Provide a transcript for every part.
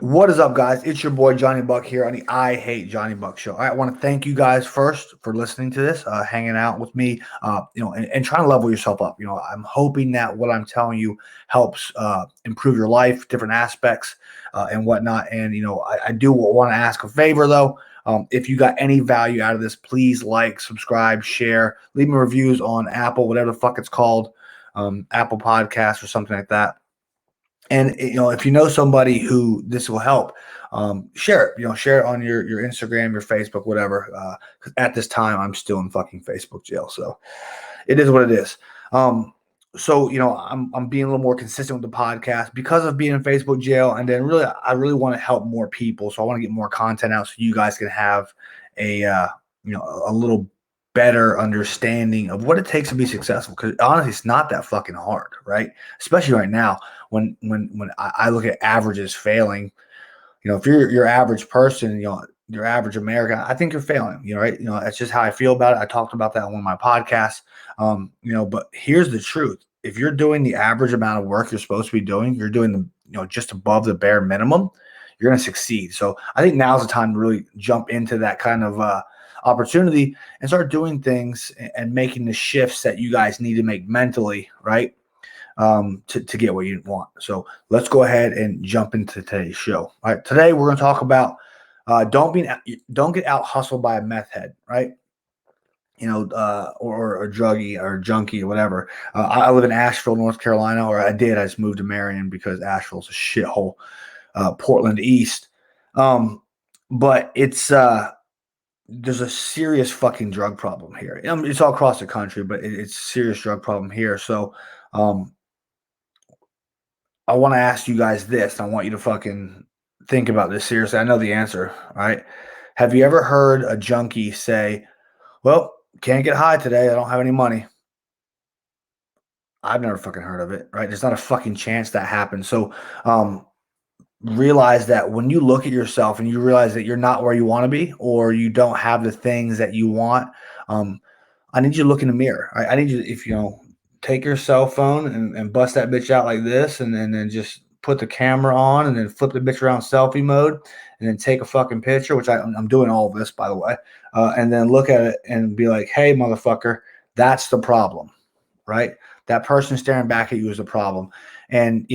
What is up, guys? It's your boy Johnny Buck here on the I Hate Johnny Buck show. I want to thank you guys first for listening to this, hanging out with me, and trying to level yourself up. I'm hoping that what I'm telling you helps improve your life, different aspects, and whatnot. And I do want to ask a favor though. If you got any value out of this, please like, subscribe, share, leave me reviews on Apple, whatever the fuck it's called, Apple Podcasts or something like that. And if you know somebody who this will help, share it. Share it on your Instagram, your Facebook, whatever. Because at this time, I'm still in fucking Facebook jail, so it is what it is. I'm being a little more consistent with the podcast because of being in Facebook jail, and then I really want to help more people. So I want to get more content out so you guys can have a little better understanding of what it takes to be successful. Because honestly, it's not that fucking hard, right? Especially right now when I look at averages failing. If you're your average person, your average American, I think you're failing. Right? That's just how I feel about it. I talked about that on one of my podcasts. But here's the truth: if you're doing the average amount of work you're supposed to be doing, you're doing just above the bare minimum, you're going to succeed. So I think now's the time to really jump into that kind of opportunity and start doing things and making the shifts that you guys need to make mentally, right? To get what you want. So let's go ahead and jump into today's show. All right, today we're going to talk about don't get out hustled by a meth head, right? Or a druggie or a junkie or whatever. I live in Asheville, North Carolina, or I did. I just moved to Marion because Asheville's a shithole. Portland East, but it's there's a serious fucking drug problem here. It's all across the country, but it's a serious drug problem here. So, I want to ask you guys this. I want you to fucking think about this seriously. I know the answer, right? Have you ever heard a junkie say, "Well, can't get high today. I don't have any money"? I've never fucking heard of it, right? There's not a fucking chance that happens. So, realize that when you look at yourself and you realize that you're not where you want to be or you don't have the things that you want, I need you to look in the mirror. I need you, if take your cell phone and bust that bitch out like this, and then just put the camera on and then flip the bitch around selfie mode and then take a fucking picture, which I'm doing all of this, by the way, and then look at it and be like, hey, motherfucker, that's the problem, right? That person staring back at you is a problem. And,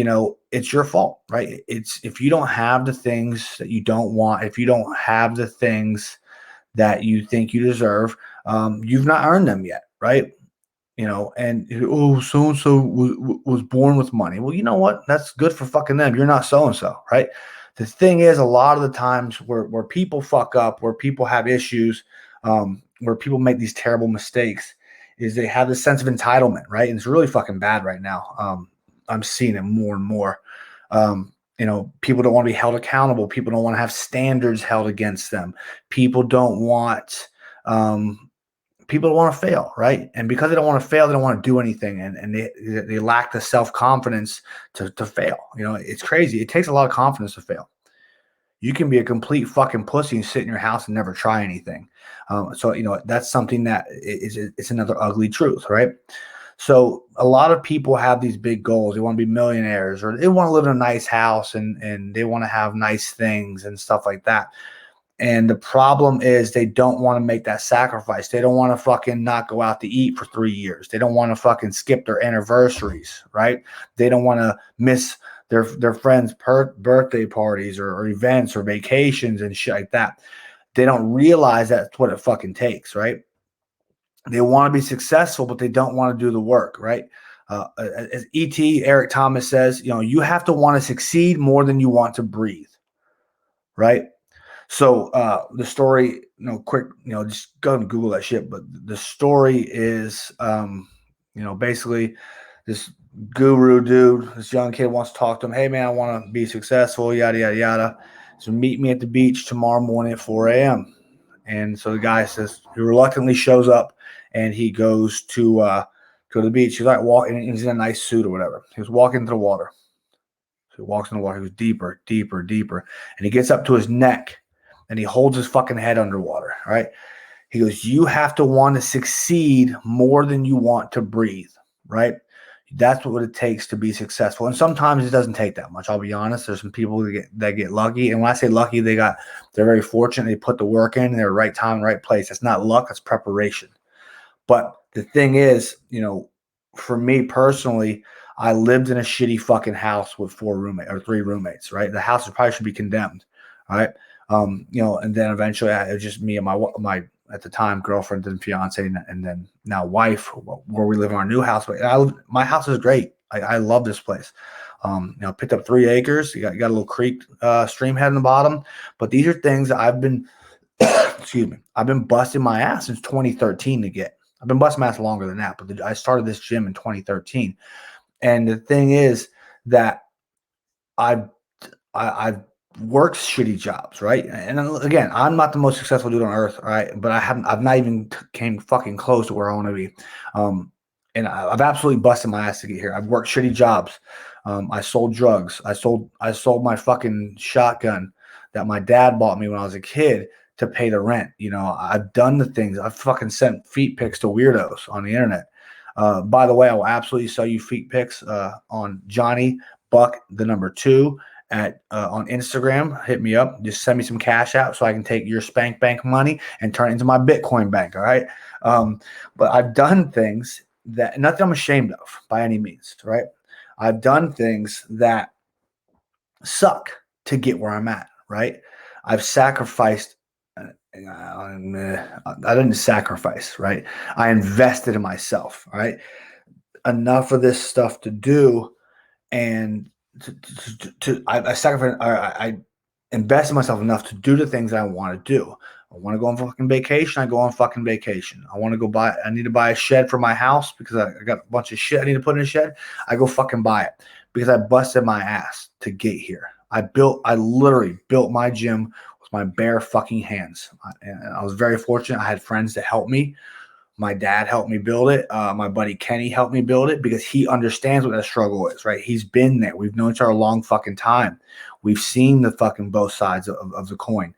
it's your fault, right? It's if you don't have the things that you don't want, if you don't have the things that you think you deserve, you've not earned them yet, right? And oh, so and so was born with money. Well, you know what? That's good for fucking them. You're not so and so, right? The thing is, a lot of the times where people fuck up, where people have issues, where people make these terrible mistakes, is they have this sense of entitlement, right? And it's really fucking bad right now. I'm seeing it more and more. People don't want to be held accountable. People don't want to have standards held against them. People don't want people don't want to fail, right? And because they don't want to fail, they don't want to do anything, and they lack the self-confidence to fail. It's crazy. It takes a lot of confidence to fail. You can be a complete fucking pussy and sit in your house and never try anything. So that's something that it's another ugly truth, right? So a lot of people have these big goals. They want to be millionaires, or they want to live in a nice house, and they want to have nice things and stuff like that. And the problem is they don't want to make that sacrifice. They don't want to fucking not go out to eat for 3 years. They don't want to fucking skip their anniversaries, right? They don't want to miss their friends' birthday parties or events or vacations and shit like that. They don't realize that's what it fucking takes, right? They want to be successful, but they don't want to do the work, right? As E.T. Eric Thomas says, you have to want to succeed more than you want to breathe, right? So the story, quick, just go and Google that shit. But the story is, basically this guru dude, this young kid wants to talk to him. Hey, man, I want to be successful, yada, yada, yada. So meet me at the beach tomorrow morning at 4 a.m. And so the guy says, he reluctantly shows up, and he goes to the beach. He's like walking, he's in a nice suit or whatever. He was walking into the water. So he walks in the water. He goes deeper, deeper, deeper. And he gets up to his neck, and he holds his fucking head underwater, right? He goes, you have to want to succeed more than you want to breathe, right? That's what it takes to be successful. And sometimes it doesn't take that much. I'll be honest. There's some people that get lucky. And when I say lucky, they're very fortunate. They put the work in their right time, right place. That's not luck, that's preparation. But the thing is, for me personally, I lived in a shitty fucking house with 3 roommates, right? The house probably should be condemned, right? And then eventually it was just me and my at the time girlfriend and fiance, and then now wife, where we live in our new house. But my house is great. I love this place. Picked up 3 acres. You got a little creek stream head in the bottom. But these are things that I've been, excuse me, I've been busting my ass since 2013 to get. I've been busting my ass longer than that, but I started this gym in 2013. And the thing is that I've worked shitty jobs, right? And again, I'm not the most successful dude on earth, right? But I've not even came fucking close to where I want to be. And I've absolutely busted my ass to get here. I've worked shitty jobs. I sold drugs. I sold my fucking shotgun that my dad bought me when I was a kid to pay the rent. I've done the things. I've fucking sent feet pics to weirdos on the internet. By the way, I will absolutely sell you feet pics on Johnny Buck, the number 2 on Instagram. Hit me up. Just send me some cash out so I can take your Spank Bank money and turn it into my Bitcoin bank. All right. But I've done things that nothing I'm ashamed of by any means. Right. I've done things that suck to get where I'm at. Right. I've sacrificed. I didn't sacrifice. Right. I invested in myself. Right. Enough of this stuff to do, and I sacrificed. I invest in myself enough to do the things I want to do. I want to go on fucking vacation. I go on fucking vacation. I need to buy a shed for my house because I got a bunch of shit I need to put in a shed. I go fucking buy it because I busted my ass to get here. I literally built my gym with my bare fucking hands. And I was very fortunate. I had friends that helped me. My dad helped me build it. My buddy Kenny helped me build it because he understands what that struggle is, right? He's been there. We've known each other a long fucking time. We've seen the fucking both sides of the coin.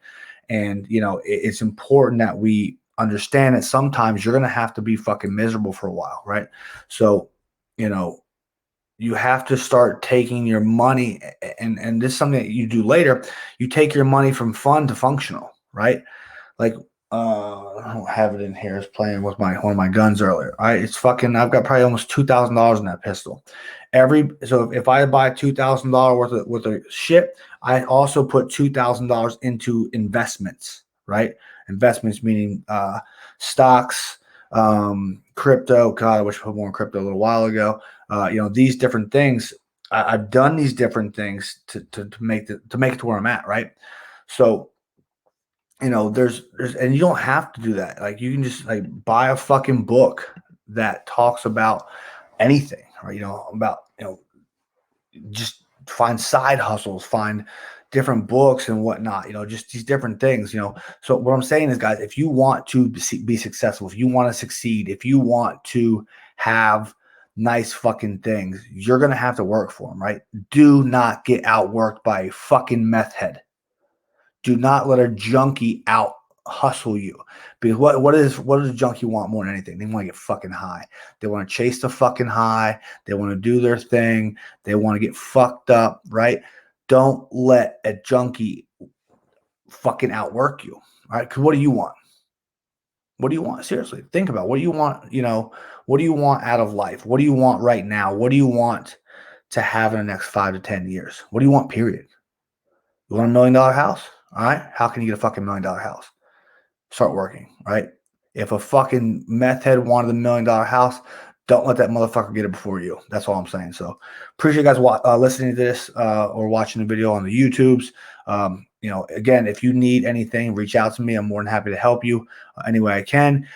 And, it's important that we understand that sometimes you're going to have to be fucking miserable for a while, right? So, you have to start taking your money, and this is something that you do later. You take your money from fun to functional, right? Like, I don't have it in here. It's playing with one of my guns earlier. It's fucking. I've got probably almost $2,000 in that pistol. So if I buy $2,000 worth of shit, I also put $2,000 into investments. Right, investments meaning stocks, crypto. God, I wish I put more in crypto a little while ago. These different things. I've done these different things to make it to where I'm at. Right, so. There's and you don't have to do that. Like, you can just buy a fucking book that talks about anything, or about just find side hustles, find different books and whatnot. Just these different things. So what I'm saying is, guys, if you want to be successful, if you want to succeed, if you want to have nice fucking things, you're gonna have to work for them, right? Do not get outworked by a fucking meth head. Do not let a junkie out hustle you, because what does a junkie want more than anything? They want to get fucking high. They want to chase the fucking high. They want to do their thing. They want to get fucked up, right? Don't let a junkie fucking outwork you, right? Because what do you want? What do you want? Seriously, think about what do you want? What do you want out of life? What do you want right now? What do you want to have in the next 5 to 10 years? What do you want? Period. You want $1 million house? All right. How can you get a fucking $1 million house? Start working, right? If a fucking meth head wanted $1 million house, don't let that motherfucker get it before you. That's all I'm saying. So appreciate you guys listening to this or watching the video on the YouTubes. Again, if you need anything, reach out to me. I'm more than happy to help you any way I can.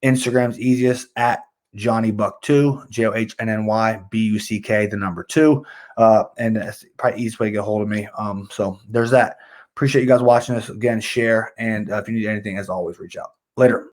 Instagram's easiest at Johnny Buck 2, JOHNNYBUCK, the number 2. And that's probably the easiest way to get a hold of me. So there's that. Appreciate you guys watching this. Again, share. And if you need anything, as always, reach out. Later.